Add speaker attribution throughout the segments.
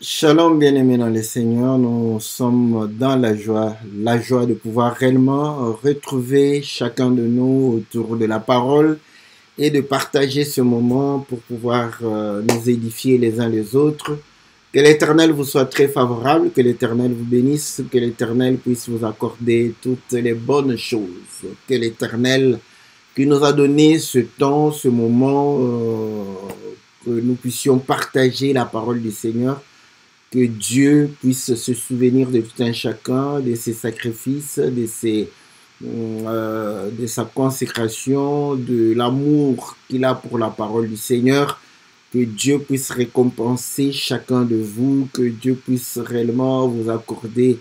Speaker 1: Shalom bien-aimés dans le Seigneur, nous sommes dans la joie de pouvoir réellement retrouver chacun de nous autour de la parole et de partager ce moment pour pouvoir nous édifier les uns les autres. Que l'Éternel vous soit très favorable, que l'Éternel vous bénisse, que l'Éternel puisse vous accorder toutes les bonnes choses, que l'Éternel qui nous a donné ce temps, ce moment, que nous puissions partager la parole du Seigneur, que Dieu puisse se souvenir de tout un chacun, de ses sacrifices, de sa consécration, de l'amour qu'il a pour la parole du Seigneur. Que Dieu puisse récompenser chacun de vous, que Dieu puisse réellement vous accorder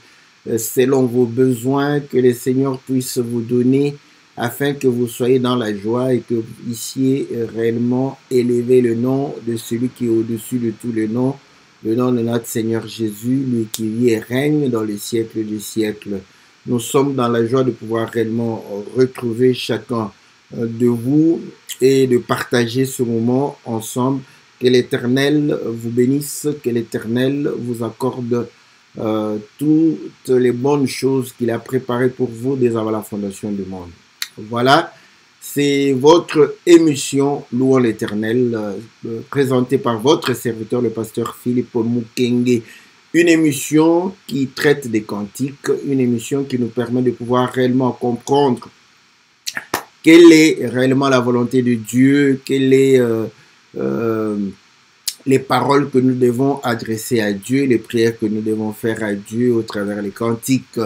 Speaker 1: selon vos besoins, que le Seigneur puisse vous donner afin que vous soyez dans la joie et que vous puissiez réellement élever le nom de celui qui est au-dessus de tous les noms, le nom de notre Seigneur Jésus, lui qui vit et règne dans les siècles des siècles. Nous sommes dans la joie de pouvoir réellement retrouver chacun de vous et de partager ce moment ensemble. Que l'Éternel vous bénisse, que l'Éternel vous accorde toutes les bonnes choses qu'il a préparées pour vous dès avant la fondation du monde. Voilà, c'est votre émission Louons l'Éternel, présentée par votre serviteur, le pasteur Philippe Mukenge. Une émission qui traite des cantiques, une émission qui nous permet de pouvoir réellement comprendre quelle est réellement la volonté de Dieu, quelle est les paroles que nous devons adresser à Dieu, les prières que nous devons faire à Dieu au travers les cantiques.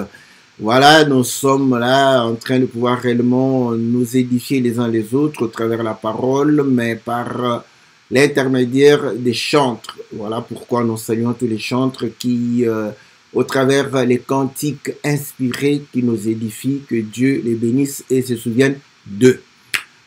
Speaker 1: Voilà, nous sommes là en train de pouvoir réellement nous édifier les uns les autres au travers de la parole, mais par l'intermédiaire des chantres. Voilà pourquoi nous saluons tous les chantres qui, au travers les cantiques inspirés, qui nous édifient, que Dieu les bénisse et se souvienne d'eux.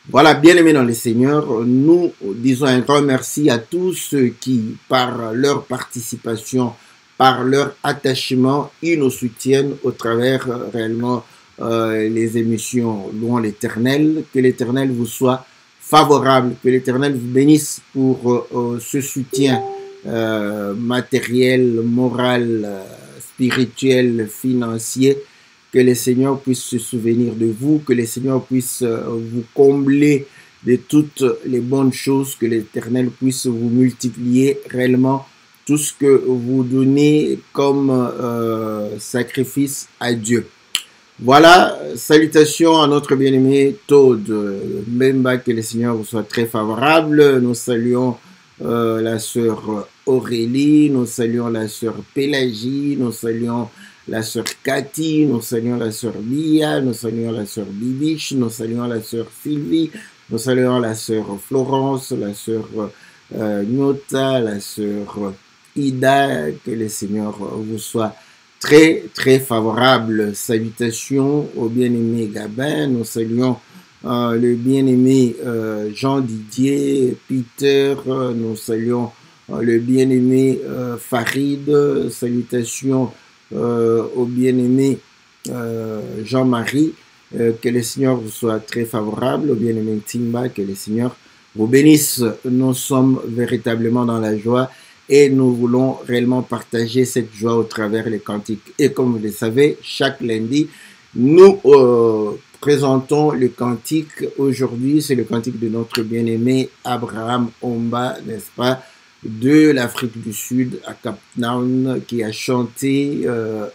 Speaker 1: Voilà, bien-aimés dans le Seigneur, nous disons un grand merci à tous ceux qui, par leur participation, par leur attachement, ils nous soutiennent au travers réellement les émissions Louons l'Éternel. Que l'Éternel vous soit favorable, que l'Éternel vous bénisse pour ce soutien matériel, moral, spirituel, financier. Que le Seigneur puisse se souvenir de vous, que le Seigneur puisse vous combler de toutes les bonnes choses, que l'Éternel puisse vous multiplier réellement tout ce que vous donnez comme sacrifice à Dieu. Voilà, salutations à notre bien-aimé Todd Mbemba, que le Seigneur vous soit très favorable. Nous saluons la sœur Aurélie, nous saluons la sœur Pélagie, nous saluons la sœur Cathy, nous saluons la sœur Lia, nous saluons la sœur Bibiche, nous saluons la sœur Sylvie, nous saluons la sœur Florence, la sœur Nyota, la sœur Ida, que le Seigneur vous soit très très favorable. Salutations au bien-aimé Gabin, nous saluons le bien-aimé Jean Didier, Peter, nous saluons le bien-aimé Farid, salutations au bien-aimé Jean-Marie, que le Seigneur vous soit très favorable, au bien-aimé Timba, que le Seigneur vous bénisse. Nous sommes véritablement dans la joie et nous voulons réellement partager cette joie au travers les cantiques. Et comme vous le savez, chaque lundi, nous présentons le cantique. Aujourd'hui, c'est le cantique de notre bien-aimé Abraham Omba, n'est-ce pas, de l'Afrique du Sud à Cap Town, qui a chanté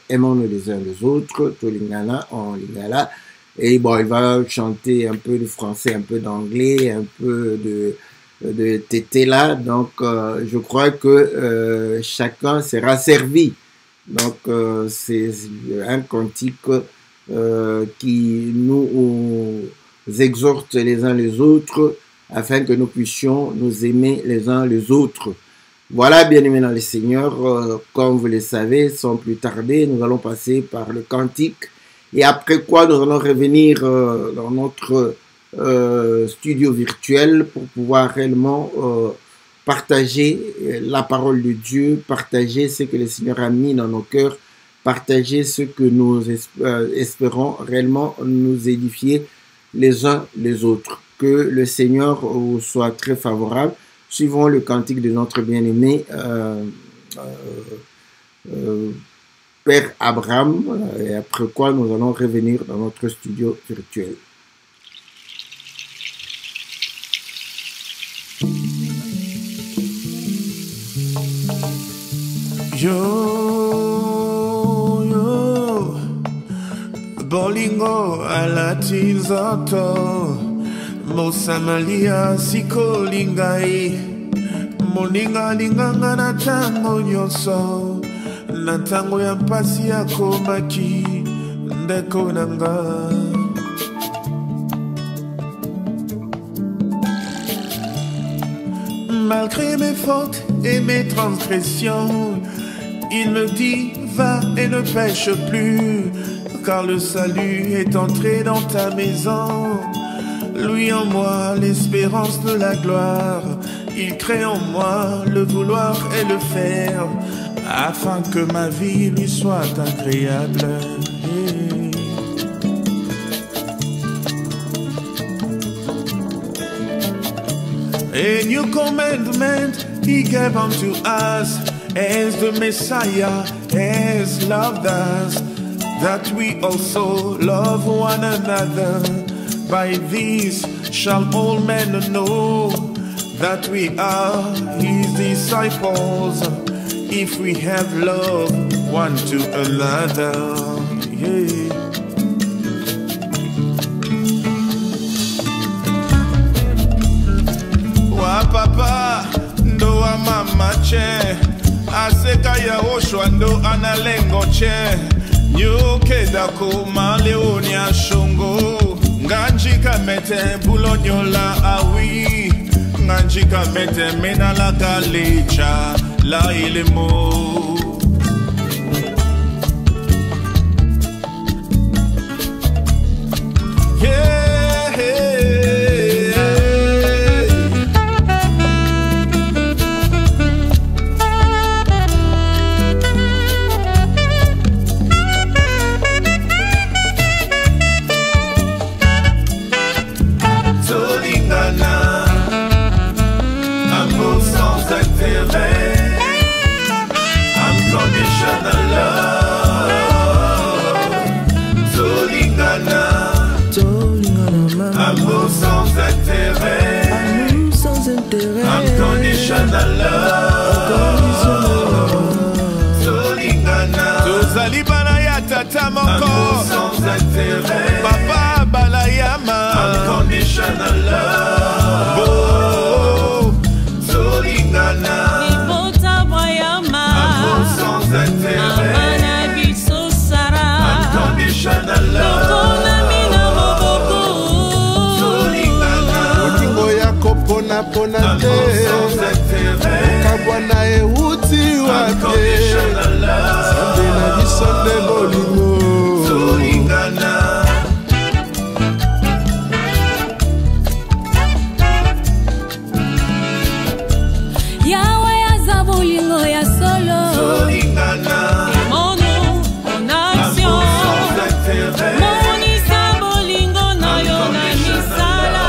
Speaker 1: Aimons-nous les uns les autres, Tolingala en Lingala. Et bon, il va chanter un peu de français, un peu d'anglais, un peu de tété là. Donc, je crois que chacun sera servi. Donc, c'est un cantique qui nous exhorte les uns les autres afin que nous puissions nous aimer les uns les autres. Voilà, bien-aimés dans le Seigneur, comme vous le savez, sans plus tarder, nous allons passer par le cantique. Et après quoi, nous allons revenir dans notre studio virtuel pour pouvoir réellement partager la parole de Dieu, partager ce que le Seigneur a mis dans nos cœurs, partager ce que nous espérons réellement nous édifier les uns les autres. Que le Seigneur vous soit très favorable. Suivons le cantique de notre bien-aimé Père Abraham, et après quoi nous allons revenir dans notre studio virtuel.
Speaker 2: Yo, yo, bolingo alati nzoto, mosamalia sikolingai, moninga linganga na tango nyonso, na tango ya mpasi ya komaki, ndeko nanga. Malgré mes fautes et mes transgressions, il me dit, va et ne pêche plus, car le salut est entré dans ta maison. Lui en moi l'espérance de la gloire, il crée en moi le vouloir et le faire, afin que ma vie lui soit agréable. A new commandment he gave unto us, as the Messiah has loved us, that we also love one another. By this shall all men know that we are his disciples, if we have love one to another. Yeah. Wa papa ndo wa mama che, aseka ya oshwa ndo analengo che, nyuke dako maleonia shongo, nganjika mete bulonyola awi, nganjika mete mena la galecha la ilemo. Unconditional love, Solingana. Tozali balaya tata moko, sans intérêt. Papa balayama, unconditional love, oh, Solingana. Ibota bayama, sans intérêt. Amana biso sara, unconditional love.
Speaker 3: Pona te kabwana e uti wake sambe na bisonde bolingo Solingana.
Speaker 4: Yawe ya zabulingo ya solo Solingana. Mono en action Moni sabolingo na yo na misala.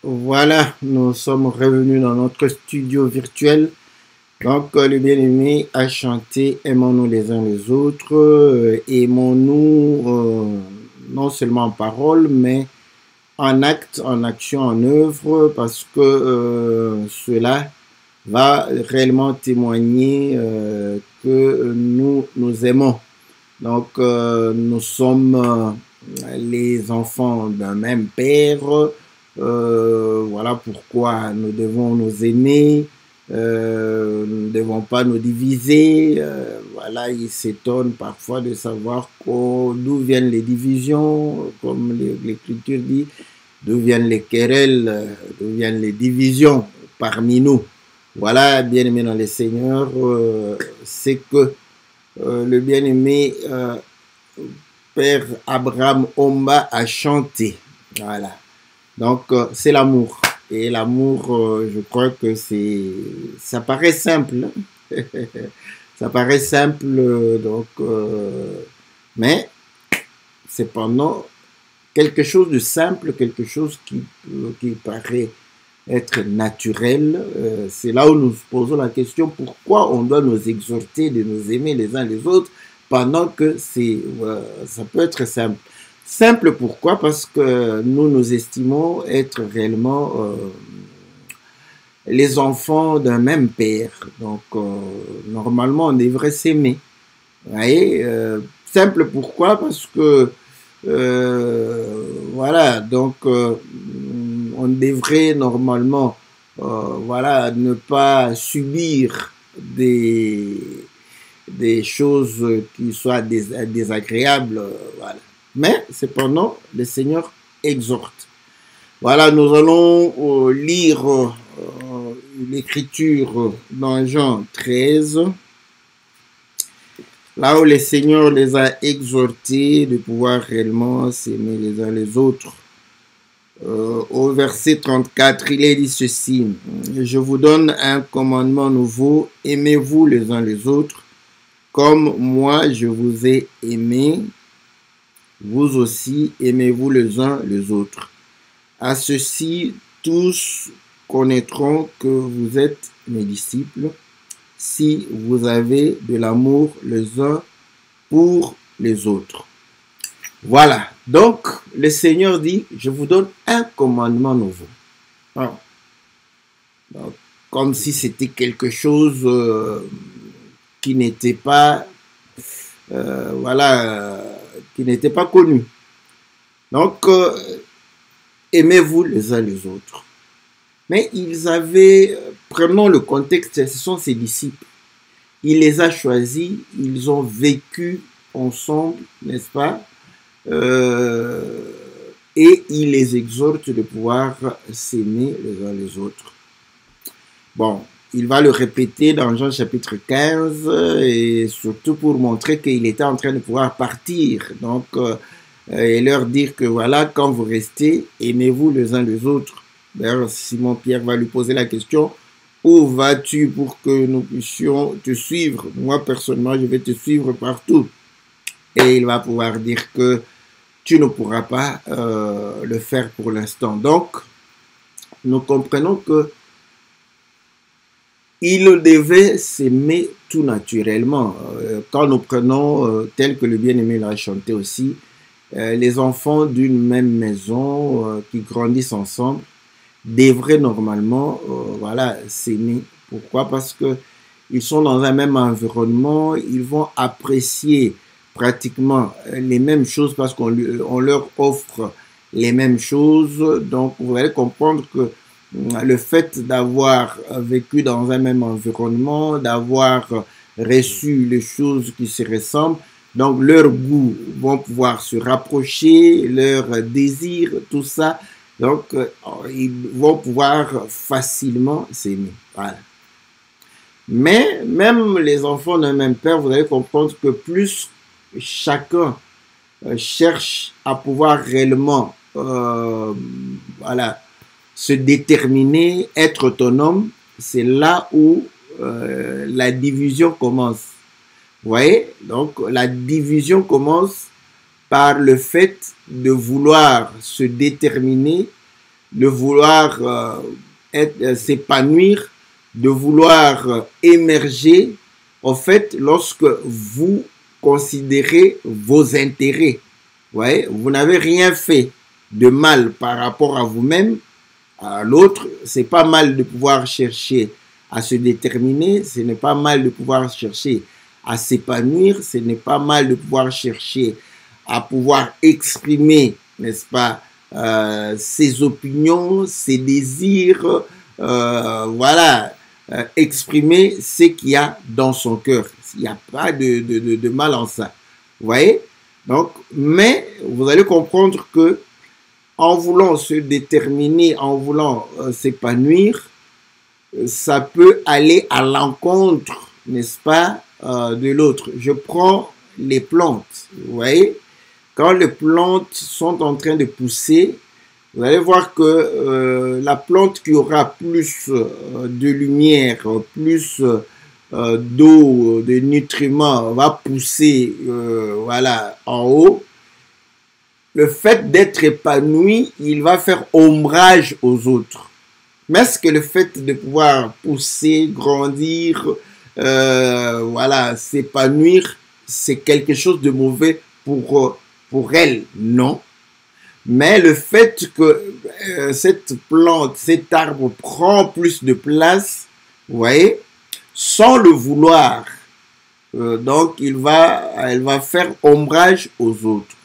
Speaker 1: Voilà, nous sommes revenus dans notre studio virtuel. Donc, le bien-aimé a chanté « Aimons-nous les uns les autres », aimons-nous non seulement en parole, mais en acte, en action, en œuvre, parce que cela va réellement témoigner que nous nous aimons. Donc, nous sommes les enfants d'un même Père. Voilà pourquoi nous devons nous aimer, nous ne devons pas nous diviser. Voilà, ils s'étonnent parfois de savoir d'où viennent les divisions, comme l'Écriture dit, d'où viennent les querelles, d'où viennent les divisions parmi nous. Voilà, bien-aimé dans le Seigneur, c'est que le bien-aimé Père Abraham Omba a chanté. Voilà. Donc, c'est l'amour. Et l'amour, je crois que ça paraît simple. Ça paraît simple, donc, mais cependant, quelque chose de simple, quelque chose qui paraît être naturel. C'est là où nous posons la question, pourquoi on doit nous exhorter de nous aimer les uns les autres pendant que ça peut être simple. Simple pourquoi? Parce que nous estimons être réellement les enfants d'un même père. Donc, normalement, on devrait s'aimer. Vous voyez, simple pourquoi? Parce que, voilà, donc, on devrait normalement, voilà, ne pas subir des choses qui soient désagréables, voilà. Mais, cependant, le Seigneur exhorte. Voilà, nous allons lire l'écriture dans Jean 13, là où le Seigneur les a exhortés de pouvoir réellement s'aimer les uns les autres. Au verset 34, il est dit ceci: je vous donne un commandement nouveau, aimez-vous les uns les autres, comme moi je vous ai aimé, vous aussi aimez-vous les uns les autres. À ceci, tous connaîtront que vous êtes mes disciples, si vous avez de l'amour les uns pour les autres. Voilà, donc le Seigneur dit, je vous donne un commandement nouveau. Donc, comme si c'était quelque chose qui n'était pas, voilà, qui n'était pas connu. Donc, aimez-vous les uns les autres. Mais ils avaient, prenons le contexte, ce sont ses disciples. Il les a choisis, ils ont vécu ensemble, n'est-ce pas? Et il les exhorte de pouvoir s'aimer les uns les autres. Bon, il va le répéter dans Jean chapitre 15, et surtout pour montrer qu'il était en train de pouvoir partir. Donc, et leur dire que voilà, quand vous restez, aimez-vous les uns les autres. D'ailleurs, Simon-Pierre va lui poser la question, où vas-tu pour que nous puissions te suivre? Moi, personnellement, je vais te suivre partout. Et il va pouvoir dire que tu ne pourras pas le faire pour l'instant. Donc, nous comprenons que il devait s'aimer tout naturellement. Quand nous prenons, tel que le bien-aimé l'a chanté aussi, les enfants d'une même maison qui grandissent ensemble devraient normalement voilà, s'aimer. Pourquoi? Parce que ils sont dans un même environnement, ils vont apprécier pratiquement les mêmes choses parce qu'on leur offre les mêmes choses. Donc, vous allez comprendre que le fait d'avoir vécu dans un même environnement, d'avoir reçu les choses qui se ressemblent, donc leurs goûts vont pouvoir se rapprocher, leurs désirs, tout ça, donc ils vont pouvoir facilement s'aimer. Voilà. Mais même les enfants d'un même père, vous allez comprendre que plus chacun cherche à pouvoir réellement voilà, se déterminer, être autonome, c'est là où la division commence. Vous voyez? Donc, la division commence par le fait de vouloir se déterminer, de vouloir s'épanouir, de vouloir émerger, en fait, lorsque vous considérez vos intérêts. Vous voyez? Vous n'avez rien fait de mal par rapport à vous-même. À l'autre, c'est pas mal de pouvoir chercher à se déterminer, ce n'est pas mal de pouvoir chercher à s'épanouir, ce n'est pas mal de pouvoir chercher à pouvoir exprimer, n'est-ce pas, ses opinions, ses désirs, voilà, exprimer ce qu'il y a dans son cœur. Il n'y a pas de mal en ça. Vous voyez? Donc, mais vous allez comprendre que en voulant se déterminer, en voulant s'épanouir, ça peut aller à l'encontre, n'est-ce pas, de l'autre. Je prends les plantes, vous voyez, quand les plantes sont en train de pousser, vous allez voir que la plante qui aura plus de lumière, plus d'eau, de nutriments, va pousser voilà, en haut. le fait d'être épanoui, il va faire ombrage aux autres. Mais est-ce que le fait de pouvoir pousser, grandir, voilà, s'épanouir, c'est quelque chose de mauvais pour elle? Non. Mais le fait que cette plante, cet arbre prend plus de place, vous voyez, sans le vouloir, donc elle va faire ombrage aux autres.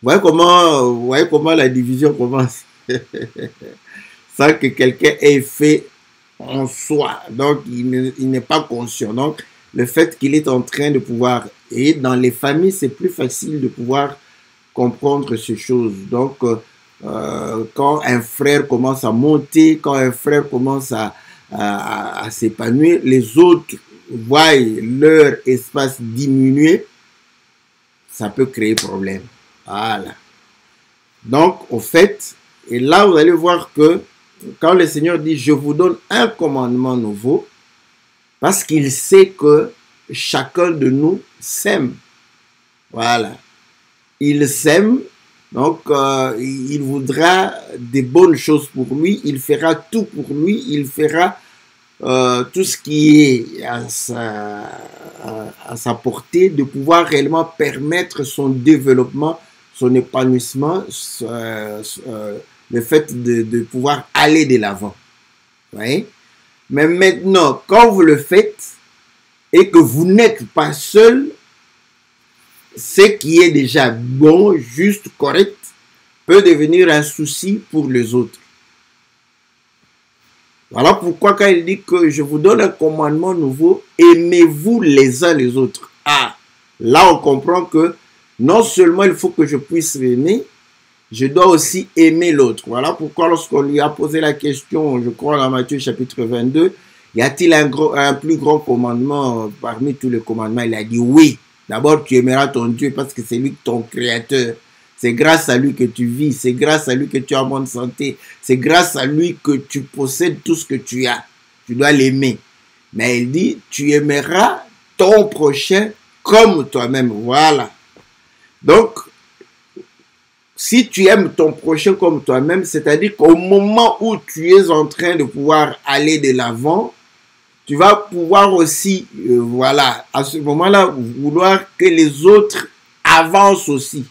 Speaker 1: Vous voyez comment la division commence sans que quelqu'un ait fait en soi. Donc, il n'est pas conscient. Donc, le fait qu'il est en train de pouvoir... Et dans les familles, c'est plus facile de pouvoir comprendre ces choses. Donc, quand un frère commence à monter, quand un frère commence à s'épanouir, les autres voient leur espace diminuer, ça peut créer problème. Voilà. Donc, au fait, et là, vous allez voir que quand le Seigneur dit « Je vous donne un commandement nouveau », parce qu'il sait que chacun de nous s'aime. Voilà. Il s'aime, donc il voudra des bonnes choses pour lui, il fera tout pour lui, il fera tout ce qui est à sa portée, de pouvoir réellement permettre son développement, son épanouissement, le fait de pouvoir aller de l'avant. Oui. Mais maintenant, quand vous le faites et que vous n'êtes pas seul, ce qui est déjà bon, juste, correct, peut devenir un souci pour les autres. Voilà pourquoi quand il dit que je vous donne un commandement nouveau, aimez-vous les uns les autres. Ah, là on comprend que non seulement il faut que je puisse aimer, je dois aussi aimer l'autre. Voilà pourquoi lorsqu'on lui a posé la question, je crois dans Matthieu chapitre 22, y a-t-il un plus grand commandement parmi tous les commandements? Il a dit oui. D'abord, tu aimeras ton Dieu parce que c'est lui ton créateur. C'est grâce à lui que tu vis. C'est grâce à lui que tu as bonne santé. C'est grâce à lui que tu possèdes tout ce que tu as. Tu dois l'aimer. Mais il dit, tu aimeras ton prochain comme toi-même. Voilà. Donc, si tu aimes ton prochain comme toi-même, c'est-à-dire qu'au moment où tu es en train de pouvoir aller de l'avant, tu vas pouvoir aussi, voilà, à ce moment-là, vouloir que les autres avancent aussi.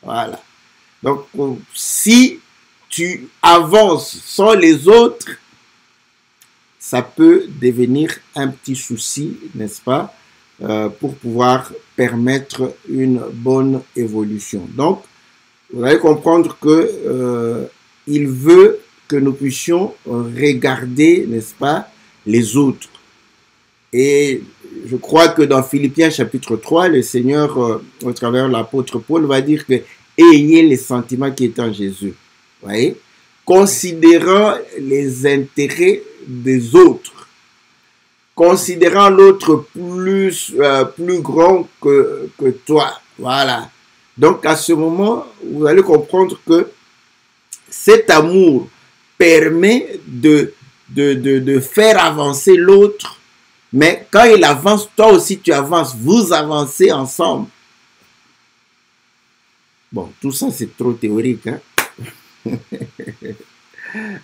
Speaker 1: Voilà. Donc, si tu avances sans les autres, ça peut devenir un petit souci, n'est-ce pas, pour pouvoir permettre une bonne évolution. Donc, vous allez comprendre que il veut que nous puissions regarder, n'est-ce pas, les autres. Et je crois que dans Philippiens chapitre 3, le Seigneur, au travers de l'apôtre Paul, va dire que ayez les sentiments qui est en Jésus. Vous voyez? Considérant les intérêts des autres. Considérant l'autre plus grand que toi. Voilà. Donc à ce moment, vous allez comprendre que cet amour permet de faire avancer l'autre, mais quand il avance, toi aussi tu avances, vous avancez ensemble. Bon, tout ça c'est trop théorique, hein?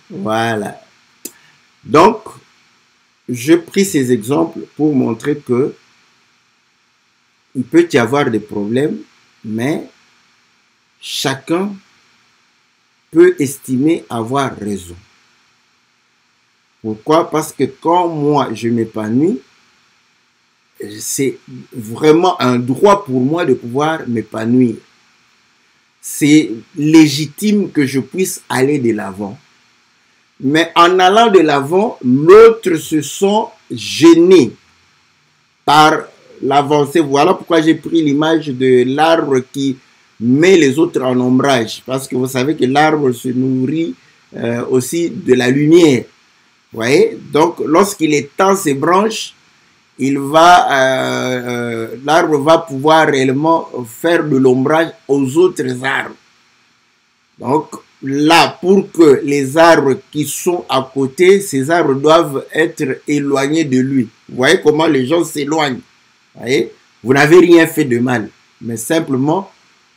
Speaker 1: Voilà. Donc, je pris ces exemples pour montrer que il peut y avoir des problèmes, mais chacun peut estimer avoir raison. Pourquoi? Parce que quand moi, je m'épanouis, c'est vraiment un droit pour moi de pouvoir m'épanouir. C'est légitime que je puisse aller de l'avant. Mais en allant de l'avant, l'autre se sent gêné par l'avancée. Voilà pourquoi j'ai pris l'image de l'arbre qui met les autres en ombrage. Parce que vous savez que l'arbre se nourrit aussi de la lumière. Vous voyez? Donc, lorsqu'il étend ses branches, l'arbre va pouvoir réellement faire de l'ombrage aux autres arbres. Donc, là, pour que les arbres qui sont à côté, ces arbres doivent être éloignés de lui. Vous voyez comment les gens s'éloignent. Vous voyez? Vous n'avez rien fait de mal, mais simplement,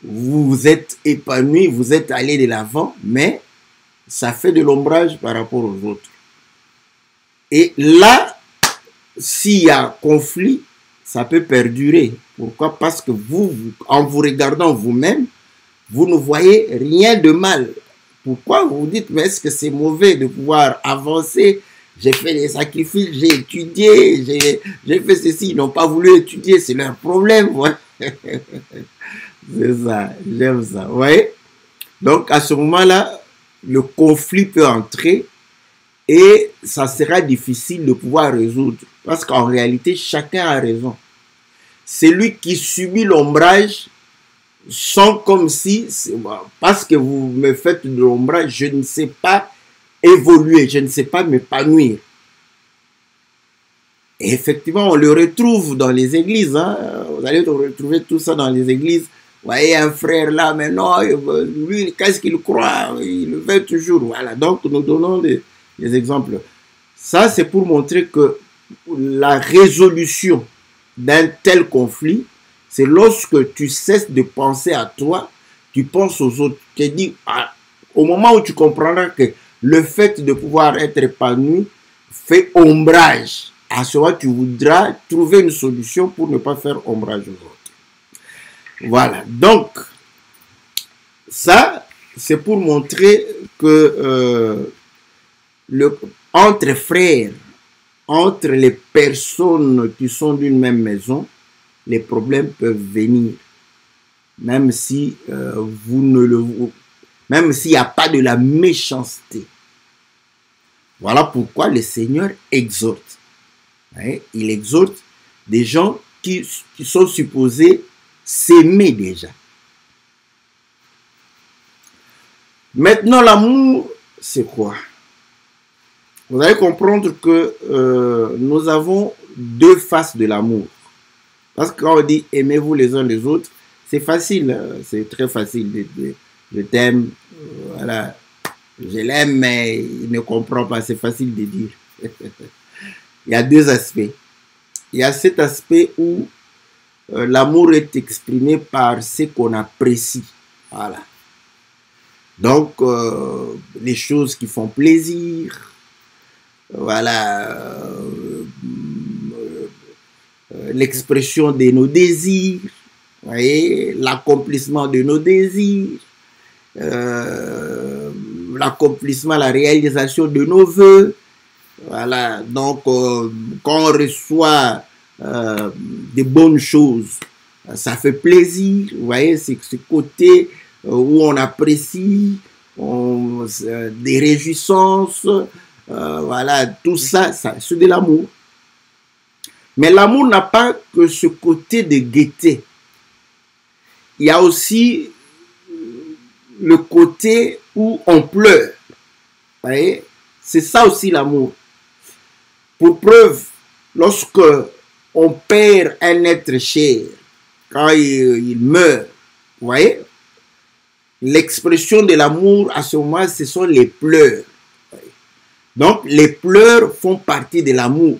Speaker 1: vous vous êtes épanoui, vous êtes allé de l'avant, mais ça fait de l'ombrage par rapport aux autres. Et là, s'il y a conflit, ça peut perdurer. Pourquoi? Parce que en vous regardant vous-même, vous ne voyez rien de mal. Pourquoi vous vous dites, mais est-ce que c'est mauvais de pouvoir avancer? J'ai fait des sacrifices, j'ai étudié, j'ai fait ceci. Ils n'ont pas voulu étudier, c'est leur problème. Ouais. C'est ça, j'aime ça. Vous voyez? Donc, à ce moment-là, le conflit peut entrer et ça sera difficile de pouvoir résoudre. Parce qu'en réalité, chacun a raison. Celui qui subit l'ombrage sent comme si, parce que vous me faites de l'ombrage, je ne sais pas évoluer, je ne sais pas m'épanouir. Et effectivement, on le retrouve dans les églises. Hein. Vous allez retrouver tout ça dans les églises. Vous voyez un frère là, mais non, lui, qu'est-ce qu'il croit? Il le fait toujours. Voilà, donc nous donnons des exemples. Ça, c'est pour montrer que la résolution d'un tel conflit, c'est lorsque tu cesses de penser à toi, tu penses aux autres. Tu te dis, au moment où tu comprendras que le fait de pouvoir être épanoui fait ombrage, à ce moment tu voudras trouver une solution pour ne pas faire ombrage aux autres. Voilà, donc, ça, c'est pour montrer que entre frères, entre les personnes qui sont d'une même maison, les problèmes peuvent venir, même si même s'il n'y a pas de la méchanceté. Voilà pourquoi le Seigneur exhorte. Hein? Il exhorte des gens qui sont supposés s'aimer déjà. Maintenant, l'amour, c'est quoi? Vous allez comprendre que nous avons deux faces de l'amour. Parce que quand on dit aimez-vous les uns les autres, c'est facile, c'est très facile de dire je t'aime, voilà, je l'aime, mais il ne comprend pas, c'est facile de dire. Il y a deux aspects. Il y a cet aspect où l'amour est exprimé par ce qu'on apprécie. Voilà. Donc, les choses qui font plaisir, voilà, l'expression de nos désirs, voyez, l'accomplissement de nos désirs, l'accomplissement, la réalisation de nos vœux. Voilà, donc quand on reçoit des bonnes choses, ça fait plaisir, vous voyez, c'est ce côté où on apprécie, des réjouissances, voilà, tout ça, c'est de l'amour. Mais l'amour n'a pas que ce côté de gaieté. Il y a aussi le côté où on pleure. Vous voyez, c'est ça aussi l'amour. Pour preuve, lorsque on perd un être cher, quand il meurt, vous voyez, l'expression de l'amour à ce moment, ce sont les pleurs. Donc, les pleurs font partie de l'amour.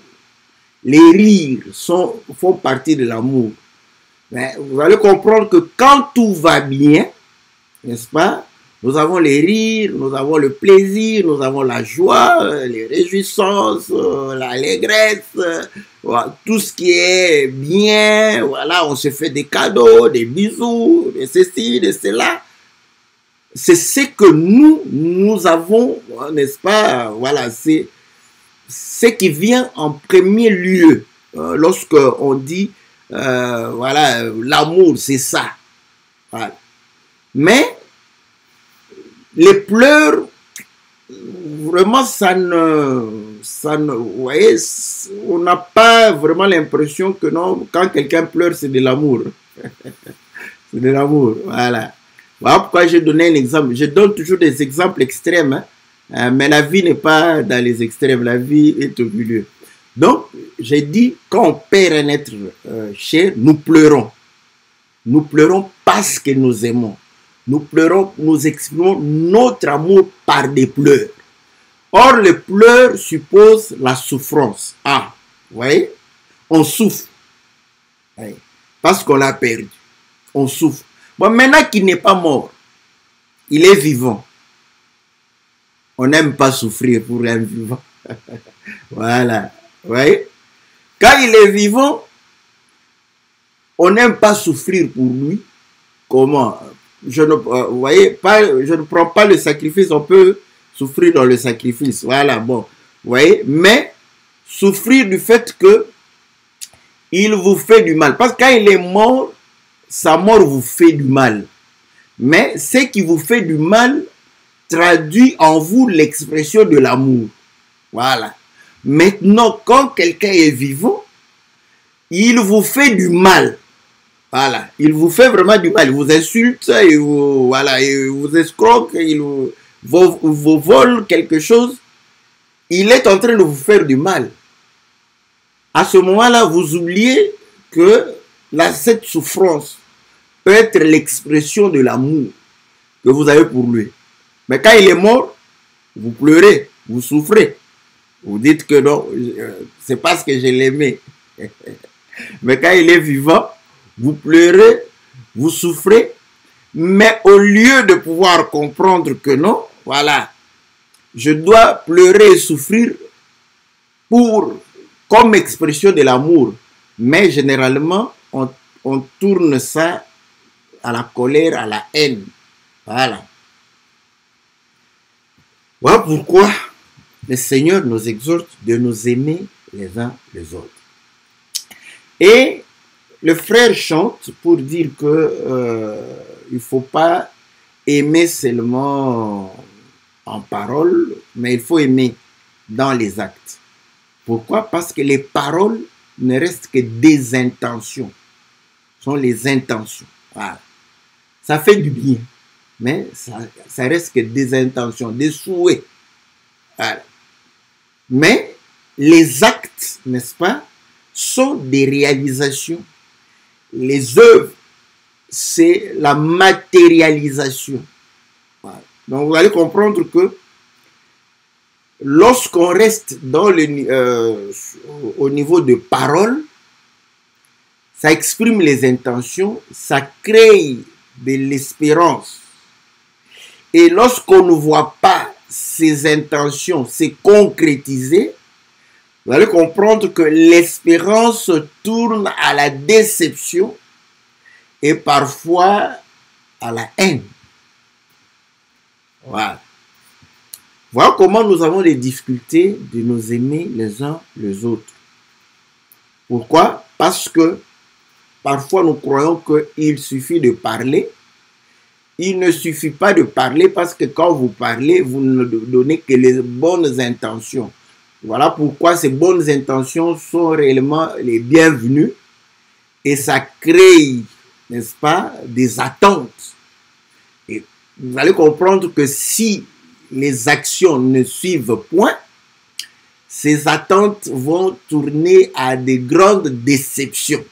Speaker 1: Les rires font partie de l'amour. Mais vous allez comprendre que quand tout va bien, n'est-ce pas, nous avons les rires, nous avons le plaisir, nous avons la joie, les réjouissances, l'allégresse, tout ce qui est bien, voilà, on se fait des cadeaux, des bisous, de ceci, de cela. C'est ce que nous avons, n'est-ce pas, voilà, c'est ce qui vient en premier lieu lorsque on dit, voilà, l'amour, c'est ça. Voilà. Mais les pleurs, vraiment, vous voyez, on n'a pas vraiment l'impression que non, quand quelqu'un pleure, c'est de l'amour. C'est de l'amour, voilà. Voilà pourquoi je donnais un exemple. Je donne toujours des exemples extrêmes, hein, mais la vie n'est pas dans les extrêmes, la vie est au milieu. Donc, j'ai dit, quand on perd un être cher, nous pleurons. Nous pleurons parce que nous aimons. Nous pleurons, nous exprimons notre amour par des pleurs. Or, les pleurs supposent la souffrance. Ah, vous voyez, on souffre. Parce qu'on l'a perdu. On souffre. Bon, maintenant qu'il n'est pas mort, il est vivant. On n'aime pas souffrir pour un vivant. Voilà. Vous voyez? Quand il est vivant, on n'aime pas souffrir pour lui. Comment? Vous voyez, je ne prends pas le sacrifice, on peut souffrir dans le sacrifice. Voilà, bon. Vous voyez? Mais souffrir du fait que il vous fait du mal. Parce que quand il est mort, sa mort vous fait du mal. Mais ce qui vous fait du mal traduit en vous l'expression de l'amour. Voilà. Maintenant, quand quelqu'un est vivant, il vous fait du mal. Voilà. Il vous fait vraiment du mal. Il vous insulte, il vous, voilà, il vous escroque, il vous vole quelque chose. Il est en train de vous faire du mal. À ce moment-là, vous oubliez que cette souffrance peut être l'expression de l'amour que vous avez pour lui. Mais quand il est mort, vous pleurez, vous souffrez. Vous dites que non, c'est parce que je l'aimais. Mais quand il est vivant, vous pleurez, vous souffrez. Mais au lieu de pouvoir comprendre que non, voilà, je dois pleurer et souffrir comme expression de l'amour. Mais généralement, on tourne ça à la colère, à la haine. Voilà. Voilà pourquoi le Seigneur nous exhorte de nous aimer les uns les autres. Et le frère chante pour dire que il ne faut pas aimer seulement en parole, mais il faut aimer dans les actes. Pourquoi? Parce que les paroles ne restent que des intentions. Ce sont les intentions. Voilà. Ça fait du bien, mais ça reste que des intentions, des souhaits. Voilà. Mais les actes, n'est-ce pas, sont des réalisations. Les œuvres, c'est la matérialisation. Voilà. Donc vous allez comprendre que lorsqu'on reste dans au niveau de parole, ça exprime les intentions, ça crée de l'espérance. Et lorsqu'on ne voit pas ces intentions se concrétiser, vous allez comprendre que l'espérance tourne à la déception et parfois à la haine. Voilà. Voilà comment nous avons des difficultés de nous aimer les uns les autres. Pourquoi? Parce que parfois nous croyons qu'il suffit de parler. Il ne suffit pas de parler parce que quand vous parlez, vous ne donnez que les bonnes intentions. Voilà pourquoi ces bonnes intentions sont réellement les bienvenues et ça crée, n'est-ce pas, des attentes. Et vous allez comprendre que si les actions ne suivent point, ces attentes vont tourner à de grandes déceptions.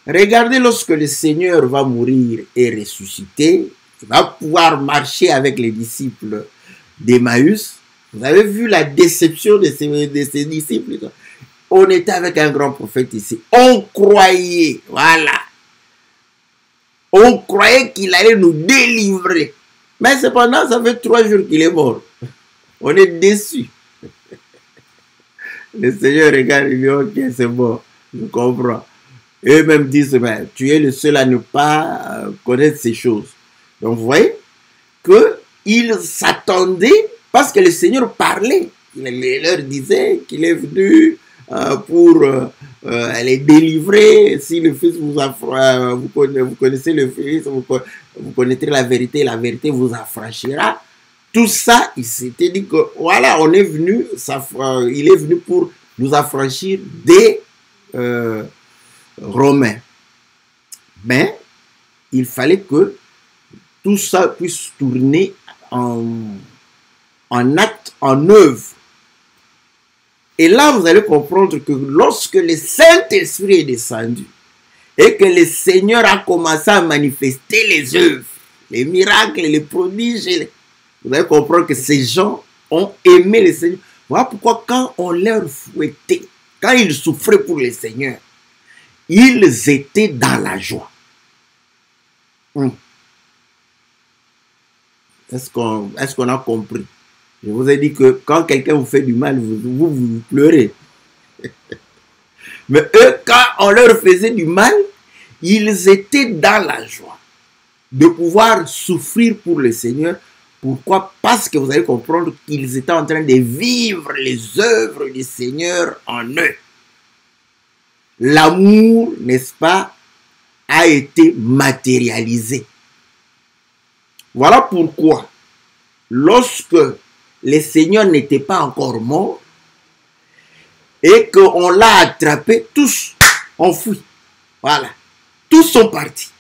Speaker 1: Regardez lorsque le Seigneur va mourir et ressusciter, il va pouvoir marcher avec les disciples d'Emmaüs. Vous avez vu la déception de ces disciples. On était avec un grand prophète ici. On croyait, voilà. On croyait qu'il allait nous délivrer. Mais cependant, ça fait 3 jours qu'il est mort. On est déçus. Le Seigneur regarde et dit, ok, c'est bon, je comprends. Eux-mêmes disent, ben, tu es le seul à ne pas connaître ces choses. Donc, vous voyez qu'ils s'attendaient parce que le Seigneur parlait. Il leur disait qu'il est venu pour les délivrer. Si le Fils vous connaissez le Fils, vous connaîtrez la vérité vous affranchira. Tout ça, il s'était dit que voilà, il est venu pour nous affranchir des Romains. Mais il fallait que tout ça puisse tourner en acte, en œuvre. Et là, vous allez comprendre que lorsque le Saint-Esprit est descendu et que le Seigneur a commencé à manifester les œuvres, les miracles, les prodiges, vous allez comprendre que ces gens ont aimé le Seigneur. Voilà pourquoi quand on leur fouettait, quand ils souffraient pour le Seigneur, ils étaient dans la joie. Est-ce qu'on a compris? Je vous ai dit que quand quelqu'un vous fait du mal, vous pleurez. Mais eux, quand on leur faisait du mal, ils étaient dans la joie de pouvoir souffrir pour le Seigneur. Pourquoi? Parce que vous allez comprendre qu'ils étaient en train de vivre les œuvres du Seigneur en eux. L'amour, n'est-ce pas, a été matérialisé. Voilà pourquoi, lorsque le Seigneur n'était pas encore mort et qu'on l'a attrapé, tous ont fui. Voilà. Tous sont partis.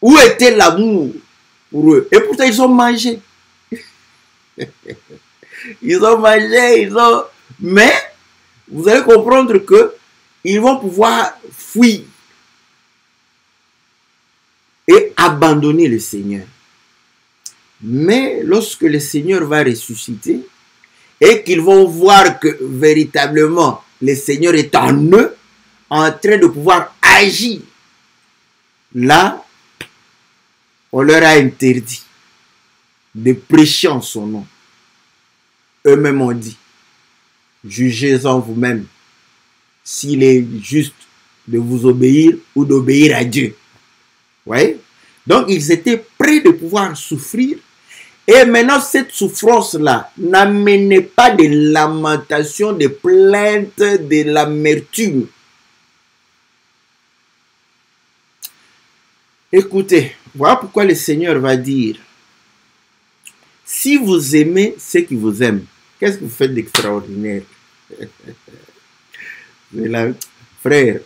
Speaker 1: Où était l'amour pour eux? Et pourtant, ils ont mangé. Ils ont mangé, mais vous allez comprendre que ils vont pouvoir fuir et abandonner le Seigneur. Mais lorsque le Seigneur va ressusciter et qu'ils vont voir que véritablement le Seigneur est en eux, en train de pouvoir agir, là, on leur a interdit de prêcher en son nom. Eux-mêmes ont dit, jugez-en vous-même s'il est juste de vous obéir ou d'obéir à Dieu. Ouais? Donc, ils étaient prêts de pouvoir souffrir. Et maintenant, cette souffrance-là n'amenait pas de lamentation, de plainte, de l'amertume. Écoutez, voilà pourquoi le Seigneur va dire, si vous aimez ceux qui vous aiment, qu'est-ce que vous faites d'extraordinaire? Frère,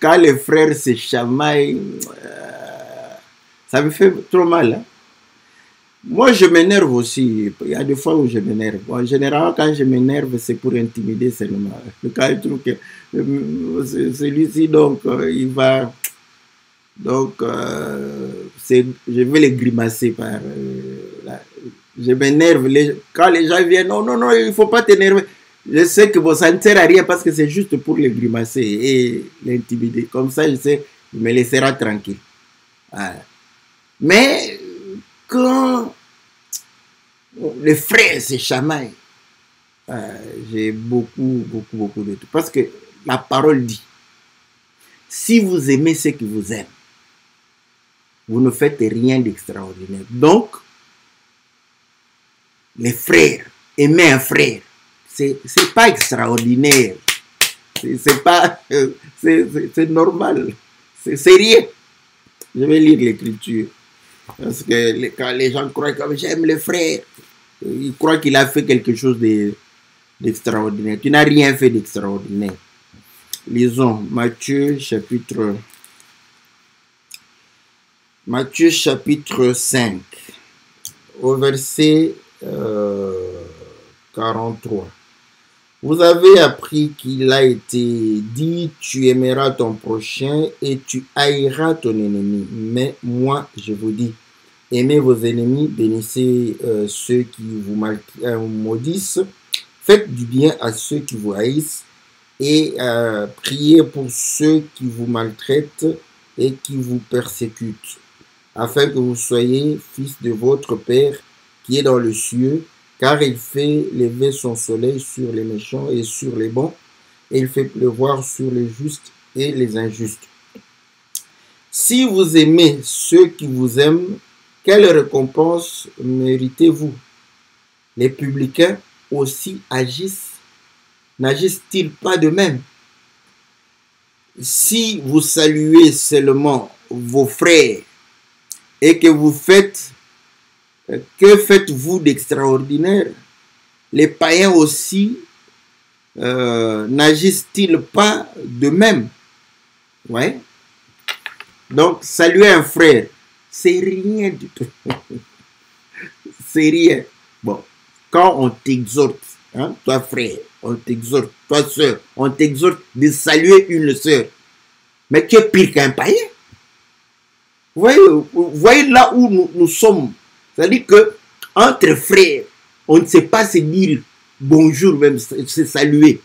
Speaker 1: quand les frères se chamaillent, ça me fait trop mal. Hein? Moi, je m'énerve aussi. Il y a des fois où je m'énerve. Bon, en général, quand je m'énerve, c'est pour intimider seulement. Quand je trouve que celui-ci, donc, il va... Donc, je vais les grimacer par... je m'énerve. Quand les gens viennent, non, il ne faut pas t'énerver. Je sais que bon, ça ne sert à rien parce que c'est juste pour les grimacer et l'intimider. Comme ça, je sais, il me laissera tranquille. Voilà. Mais quand les frères se chamaillent, j'ai beaucoup de tout. Parce que la parole dit, si vous aimez ceux qui vous aiment, vous ne faites rien d'extraordinaire. Donc, les frères, aimer un frère, c'est pas extraordinaire. C'est normal. C'est rien. Je vais lire l'écriture. Parce que quand les gens croient que j'aime les frères, ils croient qu'il a fait quelque chose d'extraordinaire. Tu n'as rien fait d'extraordinaire. Lisons Matthieu chapitre 5 au verset 43. Vous avez appris qu'il a été dit, tu aimeras ton prochain et tu haïras ton ennemi. Mais moi, je vous dis, aimez vos ennemis, bénissez ceux qui vous maudissent, faites du bien à ceux qui vous haïssent et priez pour ceux qui vous maltraitent et qui vous persécutent, afin que vous soyez fils de votre Père qui est dans le cieux, car il fait lever son soleil sur les méchants et sur les bons, et il fait pleuvoir sur les justes et les injustes. Si vous aimez ceux qui vous aiment, quelle récompense méritez-vous? Les publicains aussi n'agissent-ils pas de même? Si vous saluez seulement vos frères et que vous faites, que faites-vous d'extraordinaire? Les païens aussi n'agissent-ils pas de même? Ouais. Donc, saluer un frère, c'est rien du tout. C'est rien. Bon, quand on t'exhorte, hein, toi frère, on t'exhorte, toi soeur, on t'exhorte de saluer une soeur, mais tu es pire qu'un païen. Vous voyez là où nous sommes. C'est-à-dire que entre frères, on ne sait pas se dire bonjour, même se saluer.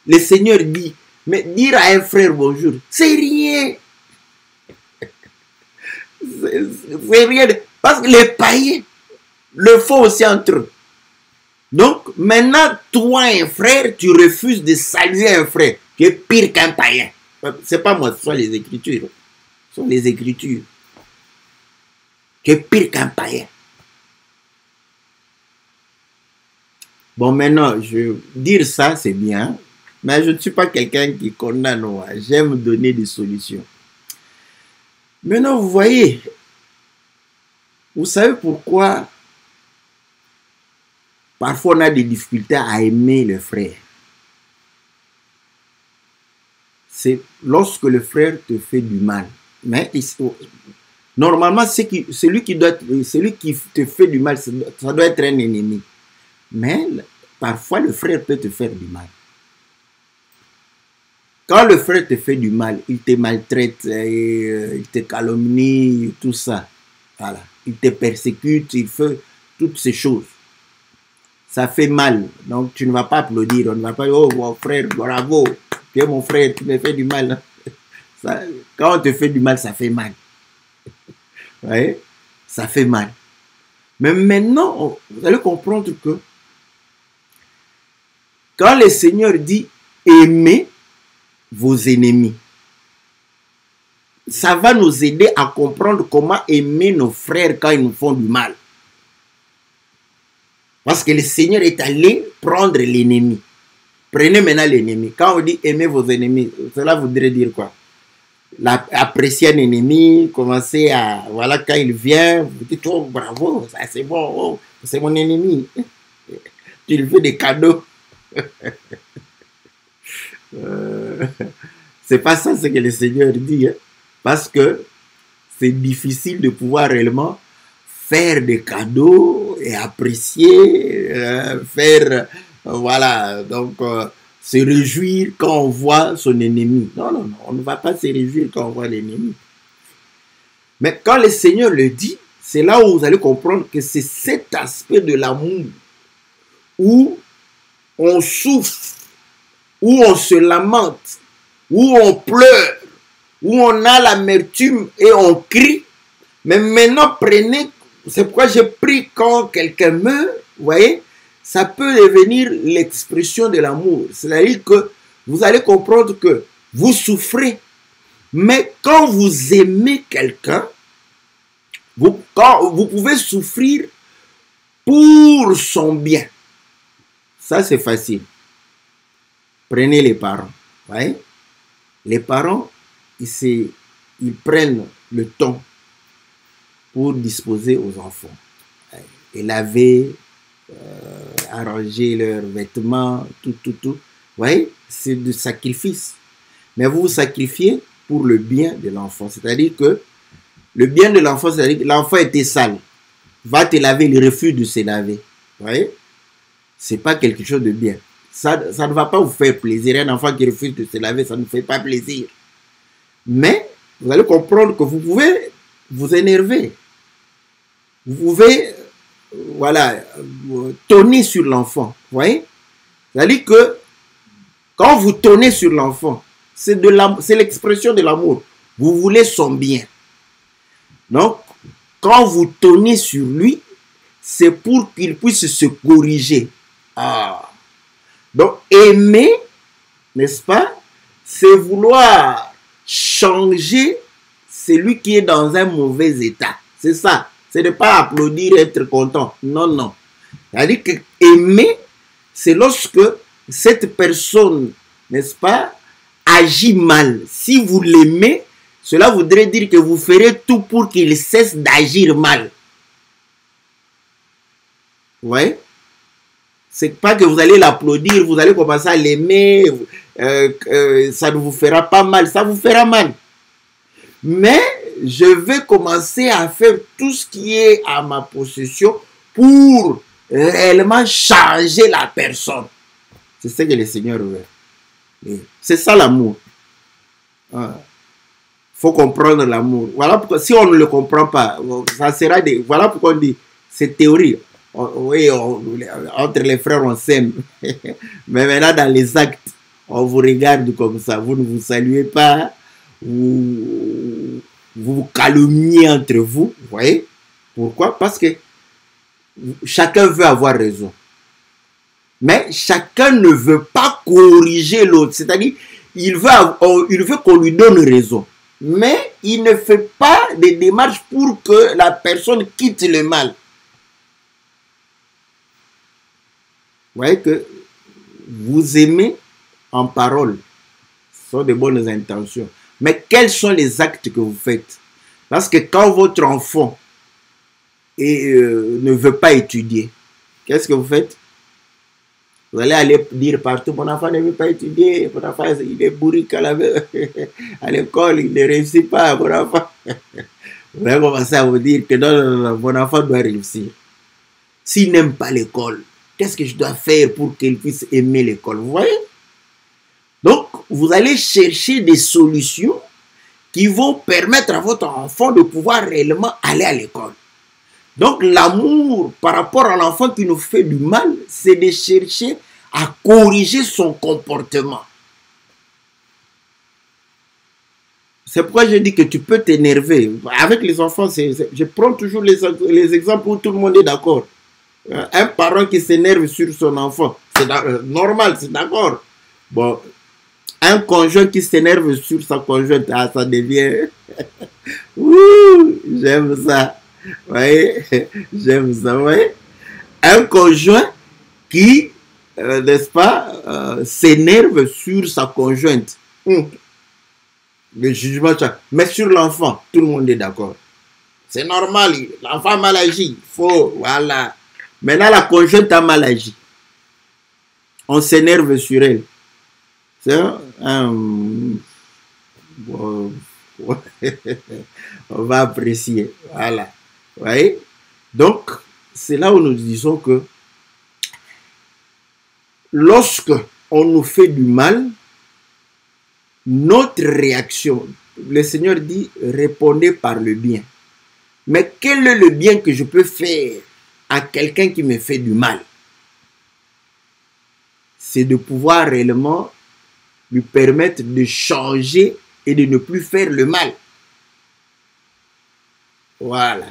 Speaker 1: Le Seigneur dit, Mais dire à un frère bonjour, c'est rien. C'est rien. Parce que les païens le font aussi entre eux. Donc, maintenant, toi, un frère, tu refuses de saluer un frère qui est pire qu'un païen. C'est pas moi, ce sont les Écritures. Ce sont les Écritures. Qui est pire qu'un païen. Bon, maintenant, dire ça, c'est bien. Mais je ne suis pas quelqu'un qui condamne. J'aime donner des solutions. Maintenant, vous voyez, vous savez pourquoi parfois on a des difficultés à aimer le frère. C'est lorsque le frère te fait du mal. Mais normalement, celui qui te fait du mal, ça doit être un ennemi. Mais parfois, le frère peut te faire du mal. Quand le frère te fait du mal, il te maltraite, il te calomnie, tout ça. Voilà. Il te persécute, il fait toutes ces choses. Ça fait mal. Donc, tu ne vas pas applaudir. On ne va pas dire, oh, mon frère, bravo. Tu es mon frère, tu me fais du mal. Ça, quand on te fait du mal, ça fait mal. Oui, ça fait mal. Mais maintenant, vous allez comprendre que quand le Seigneur dit aimez vos ennemis, ça va nous aider à comprendre comment aimer nos frères quand ils nous font du mal. Parce que le Seigneur est allé prendre l'ennemi. Prenez maintenant l'ennemi. Quand on dit aimer vos ennemis, cela voudrait dire quoi? Apprécier un ennemi, commencer à... Voilà, quand il vient, vous dites, oh, bravo, ça c'est bon, oh, c'est mon ennemi. Tu lui fais des cadeaux. C'est pas ça ce que le Seigneur dit. Hein? Parce que c'est difficile de pouvoir réellement faire des cadeaux et apprécier, voilà, donc se réjouir quand on voit son ennemi. Non, non, non, on ne va pas se réjouir quand on voit l'ennemi. Mais quand le Seigneur le dit, c'est là où vous allez comprendre que c'est cet aspect de l'amour où on souffre, où on se lamente, où on pleure, où on a l'amertume et on crie. Mais maintenant, prenez, c'est pourquoi j'ai pris quand quelqu'un meurt, vous voyez, ça peut devenir l'expression de l'amour. C'est-à-dire que vous allez comprendre que vous souffrez, mais quand vous aimez quelqu'un, vous pouvez souffrir pour son bien. Ça, c'est facile. Prenez les parents. Vous voyez? Les parents, ils prennent le temps pour disposer aux enfants. Et laver, arranger leurs vêtements, tout. Vous voyez? C'est du sacrifice. Mais vous vous sacrifiez pour le bien de l'enfant. C'est-à-dire que le bien de l'enfant, c'est-à-dire que l'enfant était sale. Va te laver, il refuse de se laver. Vous voyez? C'est pas quelque chose de bien. Ça ne va pas vous faire plaisir. Un enfant qui refuse de se laver, ça ne fait pas plaisir. Mais vous allez comprendre que vous pouvez vous énerver. Vous pouvez, voilà, tonner sur l'enfant. Vous voyez? C'est-à-dire que quand vous tonnez sur l'enfant, c'est l'expression de l'amour. Vous voulez son bien. Donc, quand vous tonnez sur lui, c'est pour qu'il puisse se corriger. Ah. Donc, aimer, n'est-ce pas, c'est vouloir changer celui qui est dans un mauvais état. C'est ça. C'est de ne pas applaudir, être content. Non, non. C'est-à-dire que aimer, c'est lorsque cette personne, n'est-ce pas, agit mal. Si vous l'aimez, cela voudrait dire que vous ferez tout pour qu'il cesse d'agir mal. Vous voyez? C'est pas que vous allez l'applaudir, vous allez commencer à l'aimer, ça ne vous fera pas mal, ça vous fera mal. Mais je vais commencer à faire tout ce qui est à ma possession pour réellement changer la personne. C'est ce que le Seigneur veut. C'est ça l'amour. Il faut comprendre l'amour. Voilà pourquoi, si on ne le comprend pas, ça sera des... Voilà pourquoi on dit, c'est théorie. Oui, entre les frères, on s'aime. Mais maintenant, dans les actes, On vous regarde comme ça, vous ne vous saluez pas, vous vous calomniez entre vous, vous voyez? Pourquoi? Parce que chacun veut avoir raison. Mais chacun ne veut pas corriger l'autre. C'est-à-dire, il veut qu'on lui donne raison. Mais il ne fait pas des démarches pour que la personne quitte le mal. Vous voyez que vous aimez en parole. Ce sont de bonnes intentions. Mais quels sont les actes que vous faites? Parce que quand votre enfant ne veut pas étudier, qu'est-ce que vous faites? Vous allez aller dire partout, mon enfant ne veut pas étudier, mon enfant il est bourrique à l'école, il ne réussit pas, mon enfant. Vous allez commencer à vous dire que non, mon enfant doit réussir. S'il n'aime pas l'école, qu'est-ce que je dois faire pour qu'il puisse aimer l'école? Vous voyez? Donc, vous allez chercher des solutions qui vont permettre à votre enfant de pouvoir réellement aller à l'école. Donc, l'amour par rapport à l'enfant qui nous fait du mal, c'est de chercher à corriger son comportement. C'est pourquoi je dis que tu peux t'énerver. Avec les enfants, je prends toujours les exemples où tout le monde est d'accord. Un parent qui s'énerve sur son enfant, c'est normal, c'est d'accord. Bon, un conjoint qui s'énerve sur sa conjointe, ah, ça devient... Ouh, j'aime ça. Vous voyez, j'aime ça, vous voyez. Un conjoint qui, n'est-ce pas, s'énerve sur sa conjointe. Le jugement, mais sur l'enfant, tout le monde est d'accord. C'est normal, l'enfant a mal agi, il faut, voilà. Maintenant, la conjointe a mal agi. On s'énerve sur elle. C'est bon, on va apprécier, voilà. Vous voyez? Donc, c'est là où nous disons que lorsque on nous fait du mal, notre réaction, le Seigneur dit, répondez par le bien. Mais quel est le bien que je peux faire à quelqu'un qui me fait du mal? C'est de pouvoir réellement lui permettre de changer et de ne plus faire le mal. Voilà.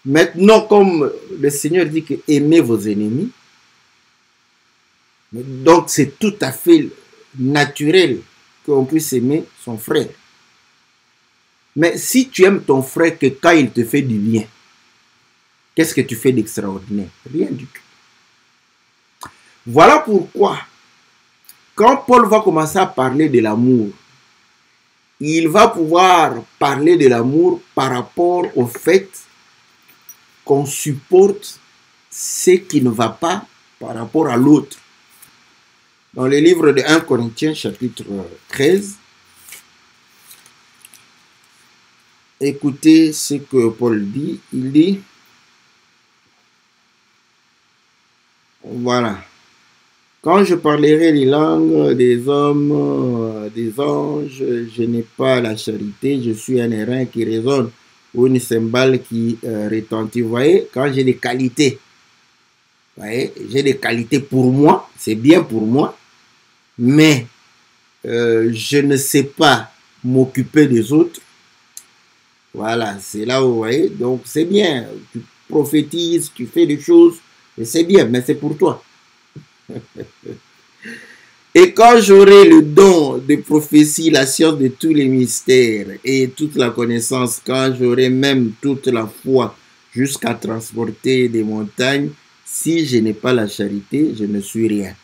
Speaker 1: Maintenant, comme le Seigneur dit que aimez vos ennemis, donc c'est tout à fait naturel qu'on puisse aimer son frère. Mais si tu aimes ton frère que quand il te fait du bien, qu'est-ce que tu fais d'extraordinaire? Rien du tout. Voilà pourquoi, quand Paul va commencer à parler de l'amour, il va pouvoir parler de l'amour par rapport au fait qu'on supporte ce qui ne va pas par rapport à l'autre. Dans le livre de 1 Corinthiens, chapitre 13, écoutez ce que Paul dit. Il dit, voilà, quand je parlerai les langues des hommes, des anges, je n'ai pas la charité, je suis un airain qui résonne ou une cymbale qui retentit. Vous voyez, quand j'ai des qualités, vous voyez, j'ai des qualités pour moi, c'est bien pour moi, mais je ne sais pas m'occuper des autres. Voilà, c'est là où vous voyez, donc c'est bien, tu prophétises, tu fais des choses, et c'est bien, mais c'est pour toi. Et quand j'aurai le don de prophétie, la science de tous les mystères et toute la connaissance, quand j'aurai même toute la foi jusqu'à transporter des montagnes, si je n'ai pas la charité, je ne suis rien.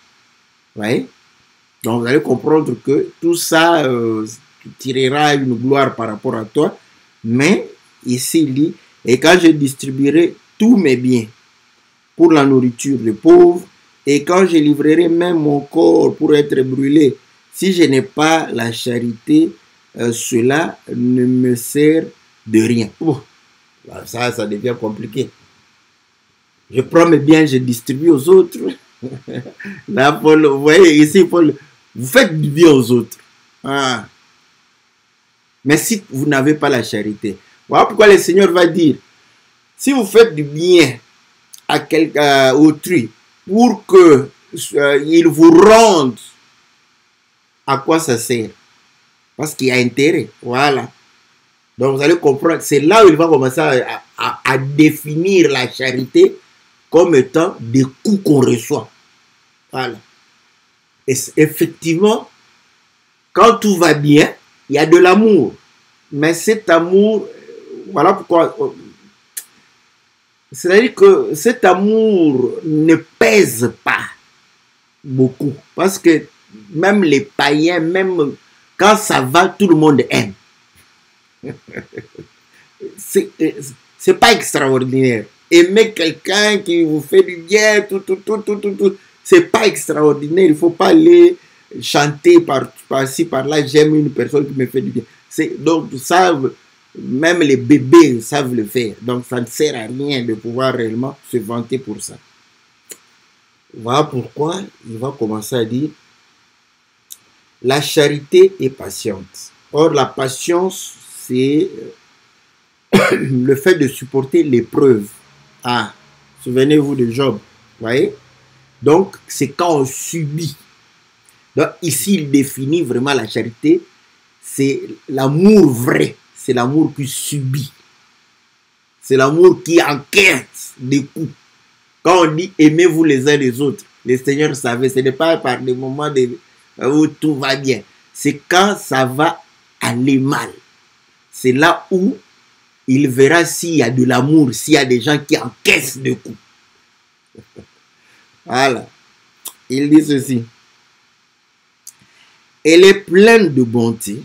Speaker 1: Vous voyez? Donc vous allez comprendre que tout ça tirera une gloire par rapport à toi. Mais ici il dit, et quand je distribuerai tous mes biens pour la nourriture des pauvres, et quand je livrerai même mon corps pour être brûlé, si je n'ai pas la charité, cela ne me sert de rien. Ça devient compliqué. Je prends mes biens, je distribue aux autres. Là, Paul, vous voyez, ici, Paul, vous faites du bien aux autres. Ah. Mais si vous n'avez pas la charité, voilà pourquoi le Seigneur va dire, si vous faites du bien à autrui, pour que ils vous rendent, à quoi ça sert? Parce qu'il y a intérêt. Voilà. Donc vous allez comprendre, c'est là où il va commencer à définir la charité comme étant des coups qu'on reçoit. Voilà. Et effectivement, quand tout va bien, il y a de l'amour. Mais cet amour, voilà pourquoi... C'est-à-dire que cet amour ne pèse pas beaucoup. Parce que même les païens, même quand ça va, tout le monde aime. C'est pas extraordinaire. Aimer quelqu'un qui vous fait du bien, c'est pas extraordinaire. Il faut pas aller chanter par-ci, par-là. J'aime une personne qui me fait du bien. Donc ça, même les bébés savent le faire. Donc ça ne sert à rien de pouvoir réellement se vanter pour ça. Voilà pourquoi il va commencer à dire la charité est patiente. Or, la patience, c'est le fait de supporter l'épreuve. Ah, souvenez-vous de Job. Voyez? Donc, c'est quand on subit. Donc, ici, il définit vraiment la charité. C'est l'amour vrai. C'est l'amour qui subit. C'est l'amour qui encaisse des coups. Quand on dit aimez-vous les uns les autres, le Seigneur savait, ce n'est pas par des moments où tout va bien. C'est quand ça va aller mal. C'est là où il verra s'il y a de l'amour, s'il y a des gens qui encaissent des coups. Voilà. Il dit ceci. Elle est pleine de bonté.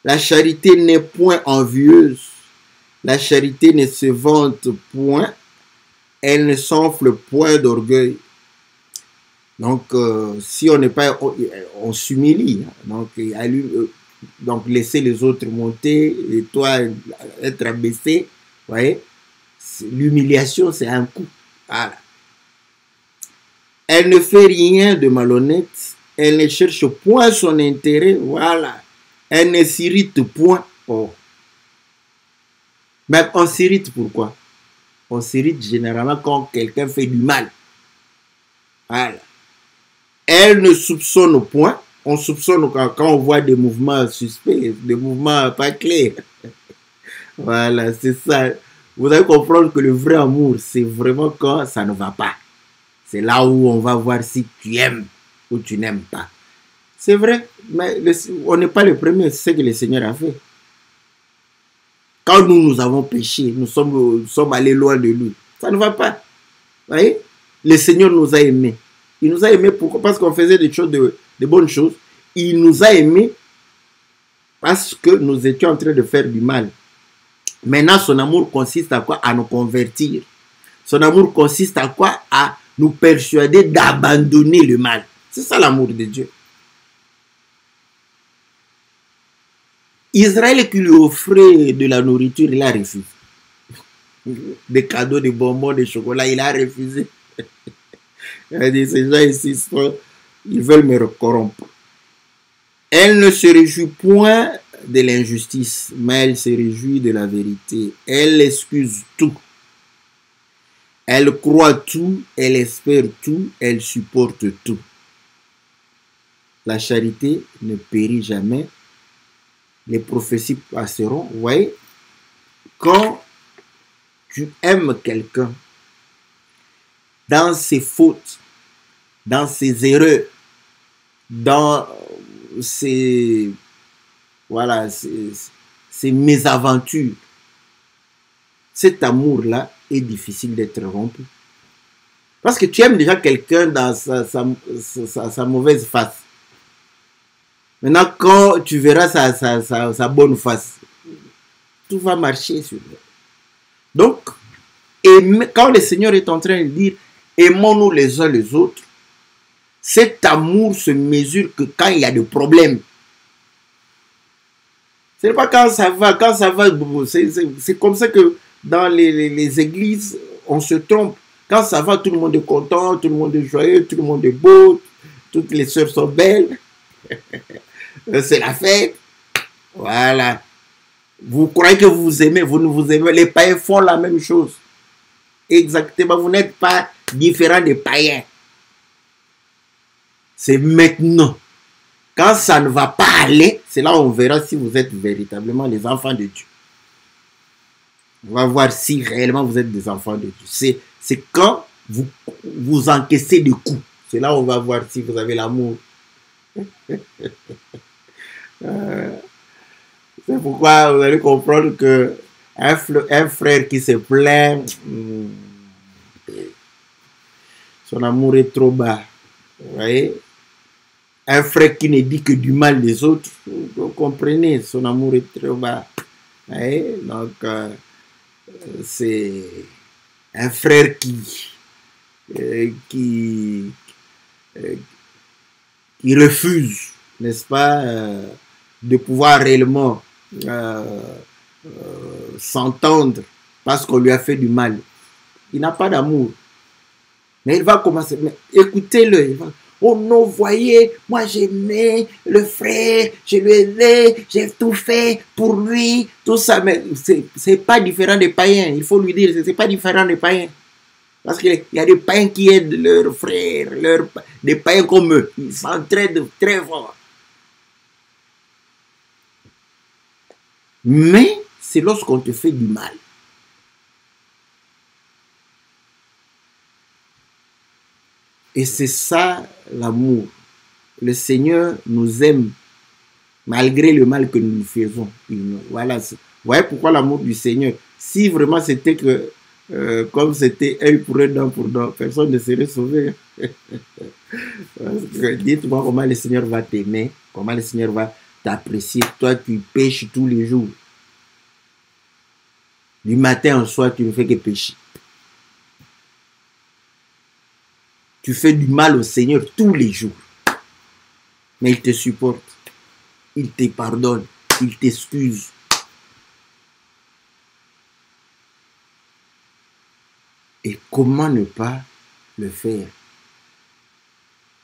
Speaker 1: La charité n'est point envieuse. La charité ne se vante point. Elle ne s'enfle point d'orgueil. Donc, si on n'est pas... On s'humilie. Donc, laisser les autres monter et toi être abaissé. Vous voyez? L'humiliation, c'est un coup. Voilà. Elle ne fait rien de malhonnête. Elle ne cherche point son intérêt. Voilà. Elle ne s'irrite point. Oh. Mais on s'irrite pourquoi? On s'irrite généralement quand quelqu'un fait du mal. Voilà. Elle ne soupçonne point. On soupçonne quand on voit des mouvements suspects, des mouvements pas clairs. Voilà, c'est ça. Vous allez comprendre que le vrai amour, c'est vraiment quand ça ne va pas. C'est là où on va voir si tu aimes ou tu n'aimes pas. C'est vrai, mais on n'est pas le premier, c'est ce que le Seigneur a fait. Quand nous avons péché, nous sommes allés loin de lui. Ça ne va pas. Vous voyez? Le Seigneur nous a aimés. Il nous a aimés pourquoi? Parce qu'on faisait des choses, de bonnes choses. Il nous a aimés parce que nous étions en train de faire du mal. Maintenant, son amour consiste à quoi? À nous convertir. Son amour consiste à quoi? À nous persuader d'abandonner le mal. C'est ça l'amour de Dieu. Israël qui lui offrait de la nourriture, il a refusé. Des cadeaux, des bonbons, des chocolats, il a refusé. Il a dit, ces gens ici, ils veulent me corrompre. Elle ne se réjouit point de l'injustice, mais elle se réjouit de la vérité. Elle excuse tout. Elle croit tout, elle espère tout, elle supporte tout. La charité ne périt jamais. Les prophéties passeront. Vous voyez, quand tu aimes quelqu'un, dans ses fautes, dans ses erreurs, dans ses mésaventures, cet amour-là est difficile d'être rompu. Parce que tu aimes déjà quelqu'un dans sa mauvaise face. Maintenant, quand tu verras sa bonne face, tout va marcher sur lui. Donc, quand le Seigneur est en train de dire aimons-nous les uns les autres, cet amour se mesure que quand il y a des problèmes. Ce n'est pas quand ça va, c'est comme ça que dans les églises, on se trompe. Quand ça va, tout le monde est content, tout le monde est joyeux, tout le monde est beau, toutes les sœurs sont belles. C'est la fête. Voilà. Vous croyez que vous vous aimez, vous ne vous aimez. Les païens font la même chose. Exactement. Vous n'êtes pas différent des païens. C'est maintenant. Quand ça ne va pas aller, c'est là où on verra si vous êtes véritablement les enfants de Dieu. On va voir si réellement vous êtes des enfants de Dieu. C'est quand vous encaissez des coups. C'est là où on va voir si vous avez l'amour. C'est pourquoi vous allez comprendre que un frère qui se plaint, son amour est trop bas. Vous voyez? Un frère qui ne dit que du mal des autres, vous comprenez, son amour est trop bas. Vous voyez? Donc, c'est un frère qui refuse, n'est-ce pas, de pouvoir réellement s'entendre parce qu'on lui a fait du mal. Il n'a pas d'amour. Mais il va commencer. Mais écoutez-le. Oh non, voyez, moi j'aimais le frère, je lui ai aidé, j'ai tout fait pour lui, tout ça. Mais c'est pas différent des païens. Il faut lui dire, c'est pas différent des païens. Parce qu'il y a des païens qui aident leurs frères, des païens comme eux. Ils s'entraident très fort. Mais c'est lorsqu'on te fait du mal. Et c'est ça l'amour. Le Seigneur nous aime malgré le mal que nous lui faisons. Voilà. Vous voyez pourquoi l'amour du Seigneur? Si vraiment c'était que comme c'était œil pour œil, dent pour dent, personne ne serait sauvé. Dites-moi comment le Seigneur va t'aimer, comment le Seigneur va t'apprécier. Toi, tu pêches tous les jours. Du matin au soir, tu ne fais que pécher. Tu fais du mal au Seigneur tous les jours. Mais il te supporte. Il te pardonne. Il t'excuse. Et comment ne pas le faire?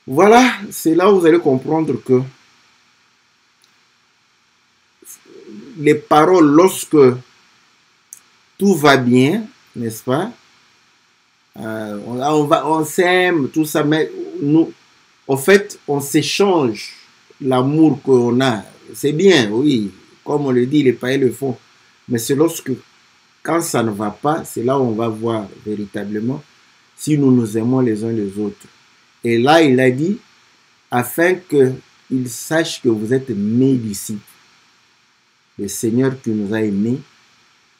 Speaker 1: Voilà, c'est là où vous allez comprendre que les paroles, lorsque tout va bien, n'est-ce pas? On s'aime, tout ça, mais nous, en fait, on s'échange l'amour qu'on a. C'est bien, oui, comme on le dit, les païens le font. Mais c'est lorsque, quand ça ne va pas, c'est là où on va voir véritablement si nous nous aimons les uns les autres. Et là, il a dit, afin qu'ils sachent que vous êtes mes disciples. Le Seigneur qui nous a aimés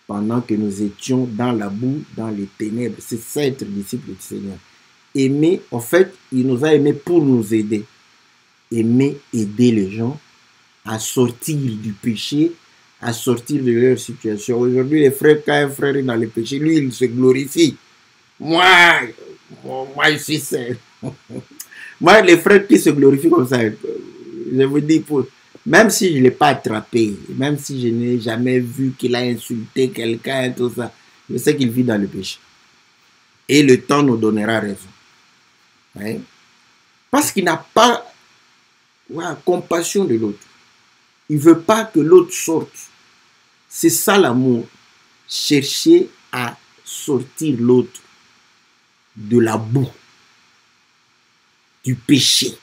Speaker 1: pendant que nous étions dans la boue, dans les ténèbres. C'est ça être disciple du Seigneur. Aimer, en fait, il nous a aimés pour nous aider. Aimer, aider les gens à sortir du péché, à sortir de leur situation. Aujourd'hui, les frères, quand un frère est dans le péché, lui, il se glorifie. Moi, je suis saint. Moi, les frères qui se glorifient comme ça, je vous dis, même si je ne l'ai pas attrapé, même si je n'ai jamais vu qu'il a insulté quelqu'un, tout ça, je sais qu'il vit dans le péché. Et le temps nous donnera raison. Ouais. Parce qu'il n'a pas compassion de l'autre. Il ne veut pas que l'autre sorte. C'est ça l'amour. Chercher à sortir l'autre de la boue, du péché.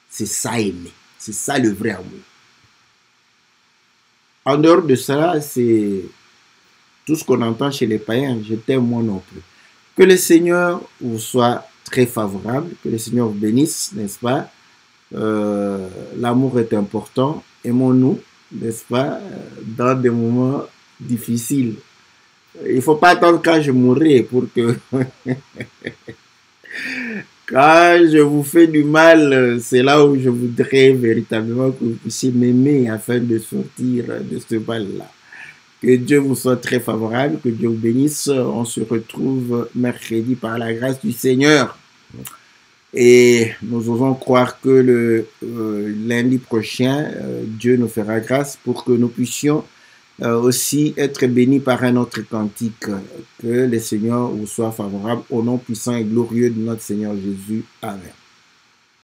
Speaker 1: C'est ça aimer. C'est ça le vrai amour. En dehors de cela, c'est tout ce qu'on entend chez les païens. Je t'aime moi non plus. Que le Seigneur vous soit très favorable. Que le Seigneur vous bénisse, n'est-ce pas? L'amour est important. Aimons-nous, n'est-ce pas? Dans des moments difficiles. Il ne faut pas attendre quand je mourrai pour que... Quand je vous fais du mal, c'est là où je voudrais véritablement que vous puissiez m'aimer afin de sortir de ce mal-là. Que Dieu vous soit très favorable, que Dieu vous bénisse. On se retrouve mercredi par la grâce du Seigneur. Et nous osons croire que le lundi prochain, Dieu nous fera grâce pour que nous puissions aussi être bénis par un autre cantique. Que le Seigneur vous soit favorable au nom puissant et glorieux de notre Seigneur Jésus. Amen.